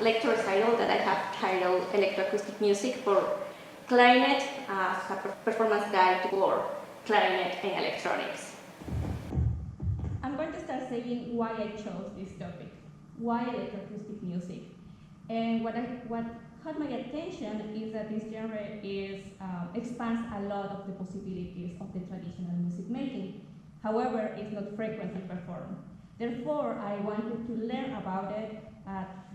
lecture recital that I have titled Electroacoustic Music for Clarinet as a performance guide for clarinet and electronics. I'm going to start saying why I chose this topic, why electroacoustic music. And what caught my attention is that this genre expands a lot of the possibilities of the traditional music making. However, it's not frequently performed. Therefore, I wanted to learn about it,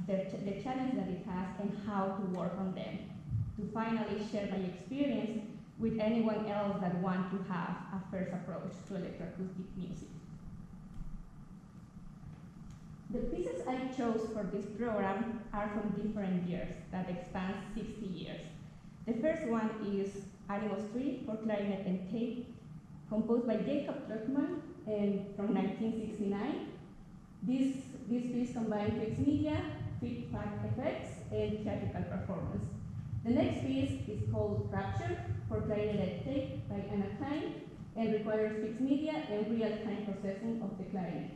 the challenge that it has, and how to work on them, to finally share my experience with anyone else that wants to have a first approach to electroacoustic music. The pieces I chose for this program are from different years that expands 60 years. The first one is Animus 3 for clarinet and tape, composed by Druckman from 1969. This piece combines fixed media, feedback effects, and theatrical performance. The next piece is called Rapture for clarinet and tape by Clyne and requires fixed media and real-time processing of the clarinet.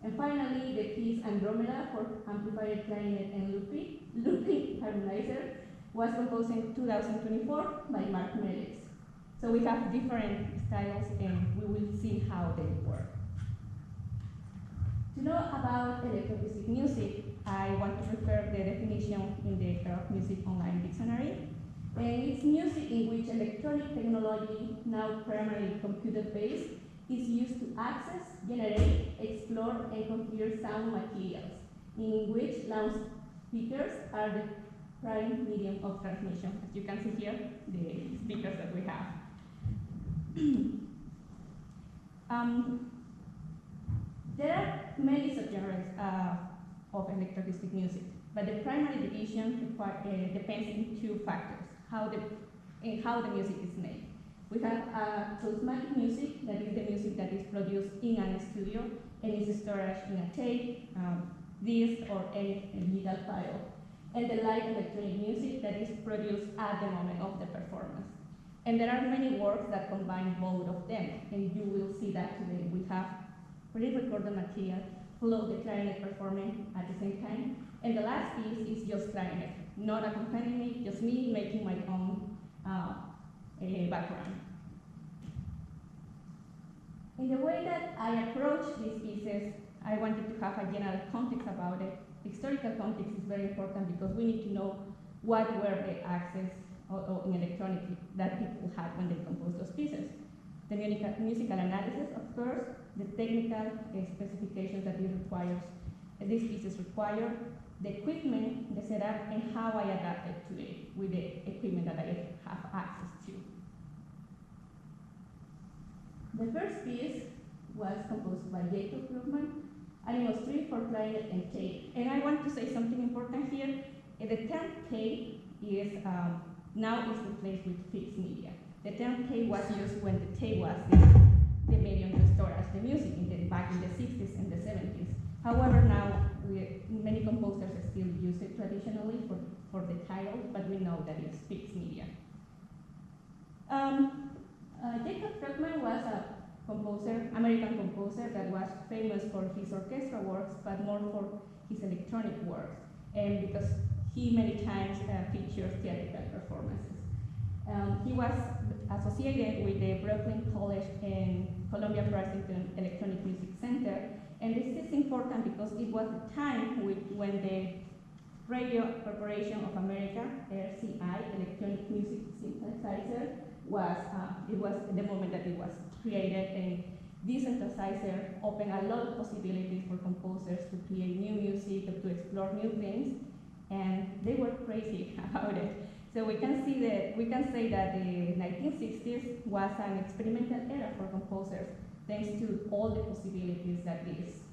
And finally, the piece Andromeda for amplified clarinet and looping harmonizer was composed in 2024 by Marc Mellits. So we have different styles, and we will see how they work. To know about electroacoustic music, I want to refer the definition in the Rock Music Online Dictionary. And it's music in which electronic technology, now primarily computer-based, is used to access, generate, explore, and configure sound materials, in which loudspeakers are the prime medium of transmission. As you can see here, the speakers that we have. There are many subgenres of electroacoustic music, but the primary division depends on two factors: how the music is made. We have charismatic music, that is the music that is produced in a studio and is stored in a tape, disc, or any digital file. And the live electronic music that is produced at the moment of the performance. And there are many works that combine both of them, and you will see that today. We have pre-recorded material, plus the clarinet performing at the same time. And the last piece is just clarinet, not accompanying me, just me making my own background. In the way that I approach these pieces, I wanted to have a general context about it. Historical context is very important because we need to know what were the access in electronic that people had when they composed those pieces. The musical analysis, of course, the technical specifications that these pieces require, the equipment, the setup, and how I adapted to it with the equipment that I have access to. The first piece was composed by Druckman, Animus 3 for clarinet and tape. And I want to say something important here. The term tape is now is replaced with fixed media. The term tape was used when the tape was the medium to store as the music back in the 60s and the 70s. However, now many composers still use it traditionally for the title, but we know that it's fixed media. Druckman was a American composer that was famous for his orchestral works, but more for his electronic works, and because he many times features theatrical performances. He was associated with the Brooklyn College and Columbia Braxton Electronic Music Center, and this is important because it was the time when the Radio Corporation of America, RCI, Electronic Music Synthesizer, was the moment that it was created, and this synthesizer opened a lot of possibilities for composers to create new music, to explore new things, and they were crazy about it. So we can say that the 1960s was an experimental era for composers, thanks to all the possibilities that this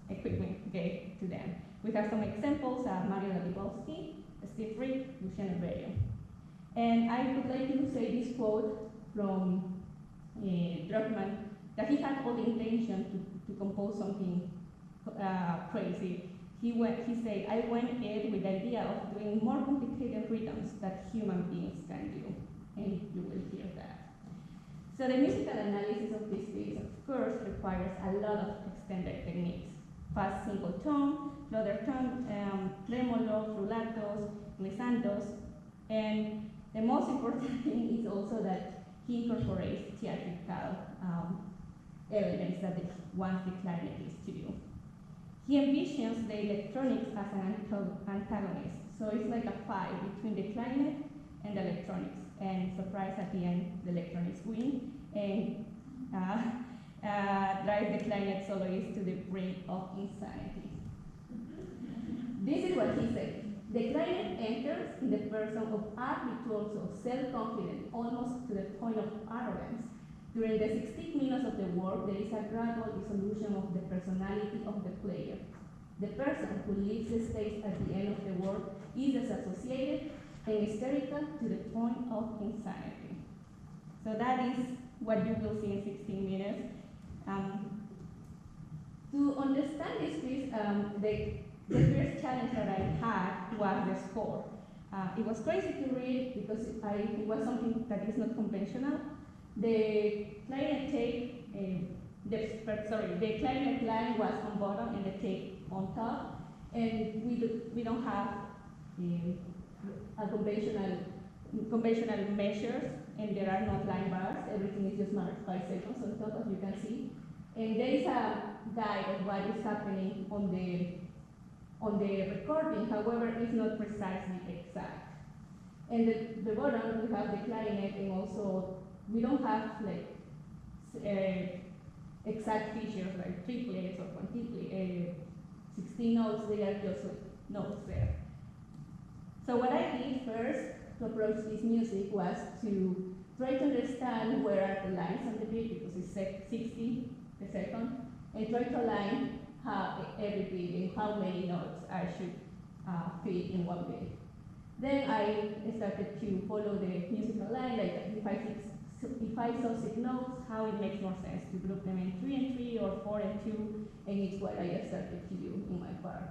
equipment gave to them. We have some examples: Mario Ladivolsky, Steve Reed, Luciano Berio. And I would like to say this quote from Druckman, that he had all the intention to compose something crazy. He said, "I went in with the idea of doing more complicated rhythms that human beings can do," and you will hear that. So the musical analysis of this piece, of course, requires a lot of extended techniques: fast single tone, floater-tone, tremolo, rullatos, glissandos, and the most important thing is also that he incorporates theatrical elements that he wants the clarinetist to do. He envisions the electronics as an antagonist, so it's like a fight between the clarinet and the electronics, and surprise at the end, the electronics win, and drive the clarinet soloist to the brink of insanity. This is what he said. The clarinet enters in the person of art virtuoso, self-confident, almost to the point of arrogance. During the 16 minutes of the work, there is a gradual dissolution of the personality of the player. The person who leaves the stage at the end of the work is disassociated and hysterical to the point of insanity. So that is what you will see in 16 minutes. To understand this piece, the first challenge that I had was the score. It was crazy to read because it was something that is not conventional. The clarinet tape, the clarinet line was on bottom and the tape on top, and we don't have a conventional measures, and there are no line bars. Everything is just marked by seconds on top, as you can see. And there is a guide of what is happening on the recording. However, it's not precisely exact. And the bottom, we have the clarinet, and also we don't have like exact features like triplets or quintuplets, 16 notes. They are just like notes there. So what I did first to approach this music was to try to understand where are the lines on the beat, because it's 60 a second, and try to align every beat and how many notes I should fit in one beat. Then I started to follow the musical line, like if I saw 6 notes, how it makes more sense to group them in 3 and 3 or 4 and 2, and it's what I started to do in my part.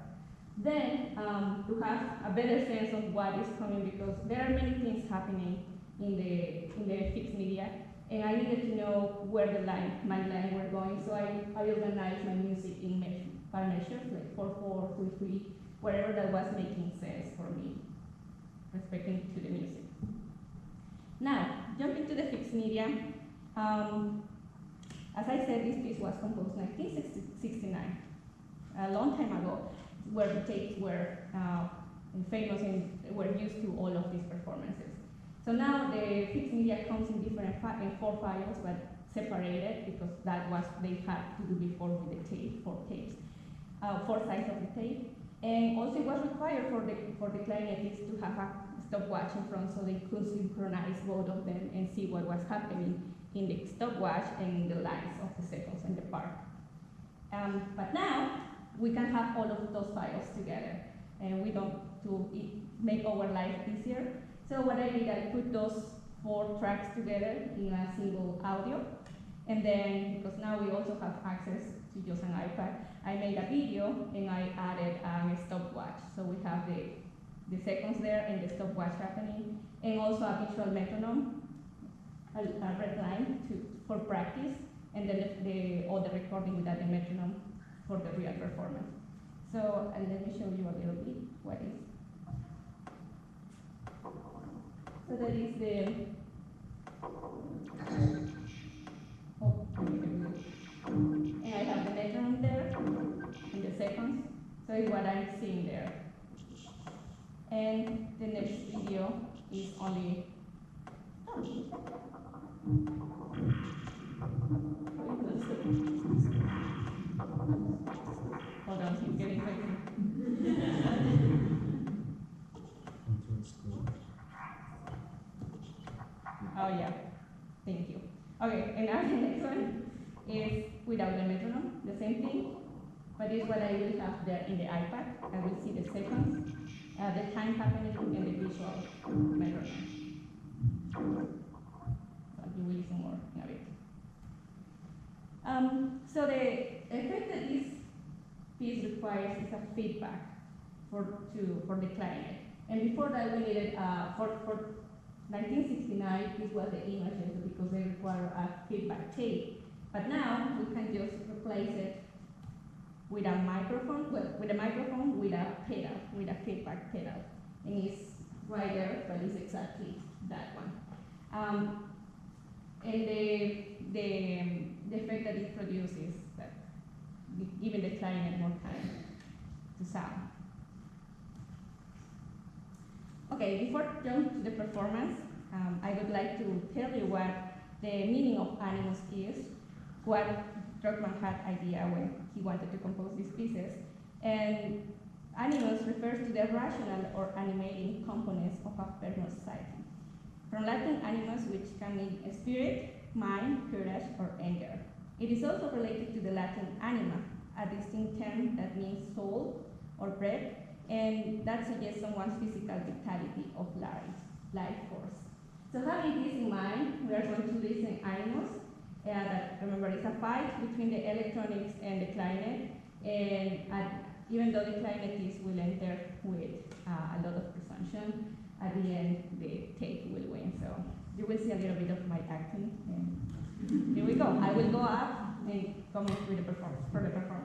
Then, to have a better sense of what is coming, because there are many things happening in the fixed media, and I needed to know where my line were going, so I organized my music in part measures, like 4/4, 2/3, wherever that was making sense for me, respecting to the music. Now, jumping to the fixed media, as I said, this piece was composed in 1969, a long time ago, where the tapes were famous and were used to all of these performances. So now the fixed media comes in different 4 files, but separated, because that was they had to do before with the tape, 4 tapes, 4 sides of the tape. And also it was required for the clarinetist to have a stopwatch in front, so they could synchronize both of them and see what was happening in the stopwatch and in the lines of the seconds and the part. But now we can have all of those files together, and we don't to make our life easier. So what I did, I put those 4 tracks together in a single audio, and then because now we also have access to just an iPad, I made a video and I added a stopwatch. So we have the seconds there and the stopwatch happening, and also a visual metronome, a red line for practice, and then all the recording without the metronome for the real performance. So, and let me show you a little bit what is. So that is the, and I have the metronome there, and the seconds, so it's what I'm seeing there. And the next video is only, hold on, he's getting ready. Oh yeah, thank you. Okay, and now the next one is without the metronome, the same thing, but it's what I will have there in the iPad. I will see the seconds, the time happening, and the visual metronome. So you will listen more in a bit. So the effect that this piece requires is a feedback for the clarinet. And before that, we needed for 1969, this was the images because they require a feedback tape. But now we can just replace it with a microphone, with a pedal, with a feedback pedal. And it's right there, but it's exactly that one. And the effect that it produces, that giving the clarinet more time to sound. Okay, before jump to the performance, I would like to tell you what the meaning of Animus is, what Druckman had idea when he wanted to compose these pieces. And Animus refers to the rational or animating components of a personal society. From Latin animus, which can mean spirit, mind, courage, or anger. It is also related to the Latin anima, a distinct term that means soul or breath, and that suggests someone's physical vitality of life force. So having this in mind, we are going to listen Animus. That, remember, it's a fight between the electronics and the clarinet, and even though the clarinetist will enter with a lot of presumption, at the end the tape will win. So you will see a little bit of my acting, and here we go. I will go up and come with the performance, for the performance.